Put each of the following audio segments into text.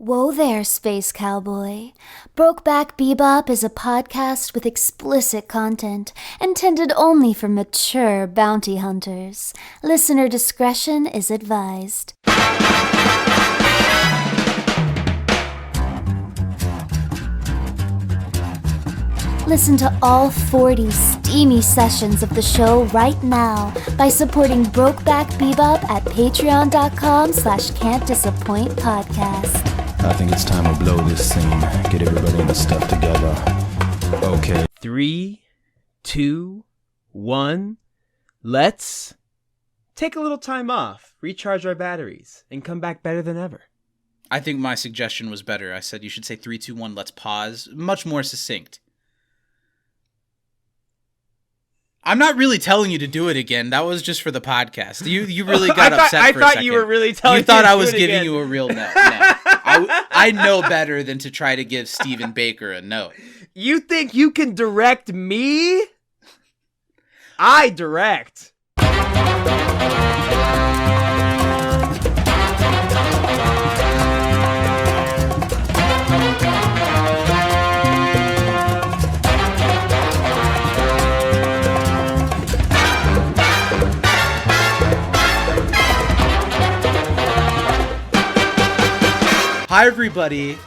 Whoa there, Space Cowboy. Brokeback Bebop is a podcast with explicit content intended only for mature bounty hunters. Listener discretion is advised. Listen to all 40 steamy sessions of the show right now by supporting Brokeback Bebop at patreon.com/can'tdisappointpodcast. I think it's time to blow this scene. Get everybody in the stuff together. Okay. 3, 2, 1. Let's take a little time off, recharge our batteries, and come back better than ever. I think my suggestion was better. I said you should say 3, 2, 1, let's pause. Much more succinct. I'm not really telling you to do it again. That was just for the podcast. You really got upset for a second. I thought you were really telling me You thought to I do was it giving again. you a real note. No. I know better than to try to give Stephen Baker a note. You think you can direct me? I direct. Hi, everybody.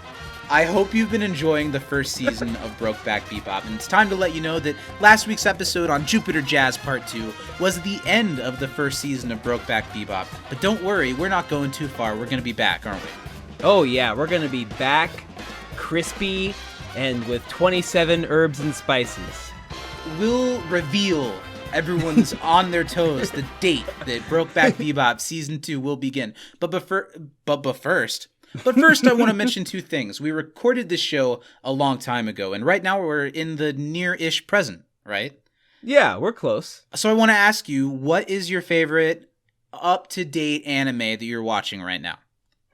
I hope you've been enjoying the first season of Brokeback Bebop, and it's time to let you know that last week's episode on Jupiter Jazz Part 2 was the end of the first season of Brokeback Bebop. But don't worry, we're not going too far. We're going to be back, aren't we? Oh yeah, we're gonna be back, crispy, and with 27 herbs and spices. We'll reveal everyone's on their toes the date that Brokeback Bebop Season 2 will begin. But first, I want to mention two things. We recorded this show a long time ago, and right now we're in the near-ish present, right? Yeah, we're close. So I want to ask you, what is your favorite up-to-date anime that you're watching right now?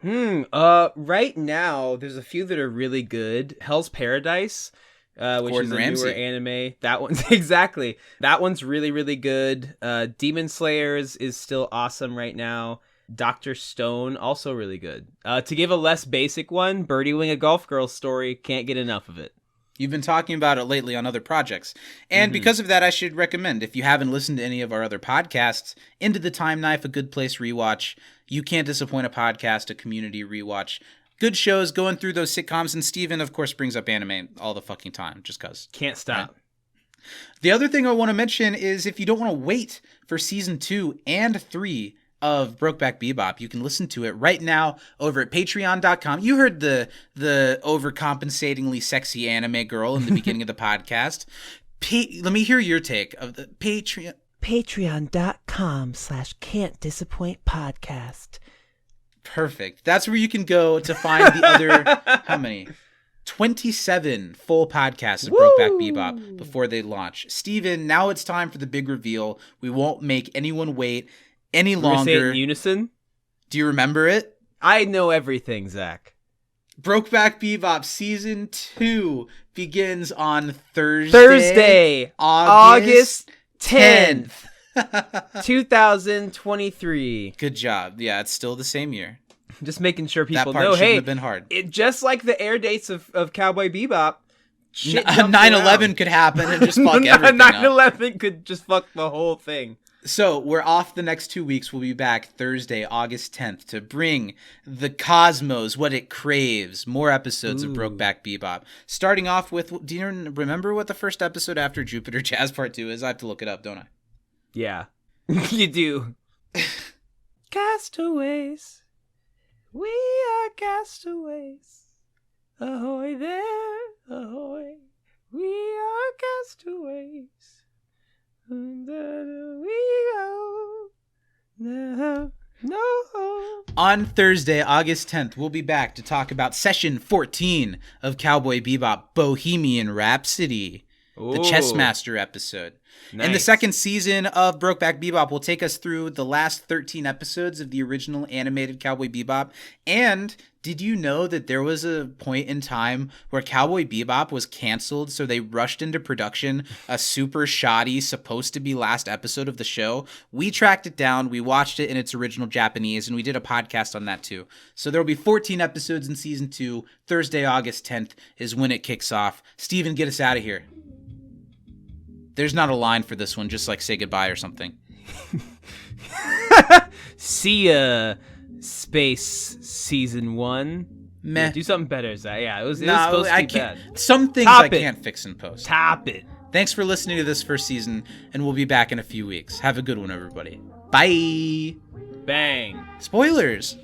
Right now, there's a few that are really good. Hell's Paradise, which Gordon is a Ramsay. newer anime. That one's, exactly. That one's really, really good. Demon Slayer is still awesome right now. Dr. Stone, also really good. To give a less basic one, Birdie Wing, a Golf Girl story, can't get enough of it. You've been talking about it lately on other projects. And because of that, I should recommend, if you haven't listened to any of our other podcasts, Into the Time Knife, a good place rewatch. You Can't Disappoint a Podcast, a community rewatch. Good shows going through those sitcoms. And Steven, of course, brings up anime all the fucking time, just because. Can't stop. Right? The other thing I want to mention is if you don't want to wait for Season 2 and 3 of Brokeback Bebop, you can listen to it right now over at patreon.com. You heard the overcompensatingly sexy anime girl in the beginning of the podcast. Let me hear your take of the Patreon. Patreon.com/can'tdisappointpodcast. Perfect. That's where you can go to find the other, how many? 27 full podcasts of Brokeback Bebop before they launch. Steven, now it's time for the big reveal. We won't make anyone wait any longer. Say it in unison? Do you remember it? I know everything, Zach. Brokeback Bebop Season 2 begins on Thursday, August 10th, 2023. Good job. Yeah, it's still the same year. Just making sure That people part know, shouldn't hey, have been hard. it just like the air dates of Cowboy Bebop, shit jumps 9/11 around. could happen and just fuck everything up. 9/11 could just fuck the whole thing. So we're off the next 2 weeks. We'll be back Thursday, August 10th to bring the cosmos what it craves. More episodes of Brokeback Bebop. Starting off with, do you remember what the first episode after Jupiter Jazz Part 2 is? I have to look it up, don't I? Yeah, you do. Castaways, we are castaways. Ahoy there, ahoy, we are castaways. And there we go. No. On Thursday, August 10th, we'll be back to talk about Session 14 of Cowboy Bebop Bohemian Rhapsody. the Chess Master episode. Nice. And the second season of Brokeback Bebop will take us through the last 13 episodes of the original animated Cowboy Bebop. And did you know that there was a point in time where Cowboy Bebop was canceled, so they rushed into production a super shoddy, supposed to be last episode of the show? We tracked it down, we watched it in its original Japanese, and we did a podcast on that too. So there will be 14 episodes in season 2. Thursday, August 10th is when it kicks off. Steven, get us out of here. There's not a line for this one, just like say goodbye or something. See ya, Space Season 1. Meh. Yeah, do something better, Zach. Yeah, it was supposed to be bad. Some things Top I it. can't fix in post. Top it. Thanks for listening to this first season, and we'll be back in a few weeks. Have a good one, everybody. Bye. Bang. Spoilers.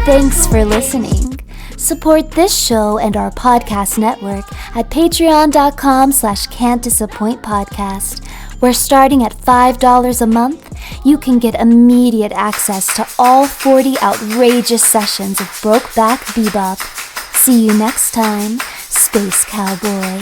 Thanks for listening. Support this show and our podcast network at patreon.com/can'tdisappointpodcast, where starting at $5 a month, you can get immediate access to all 40 outrageous sessions of Brokeback Bebop. See you next time, Space Cowboy.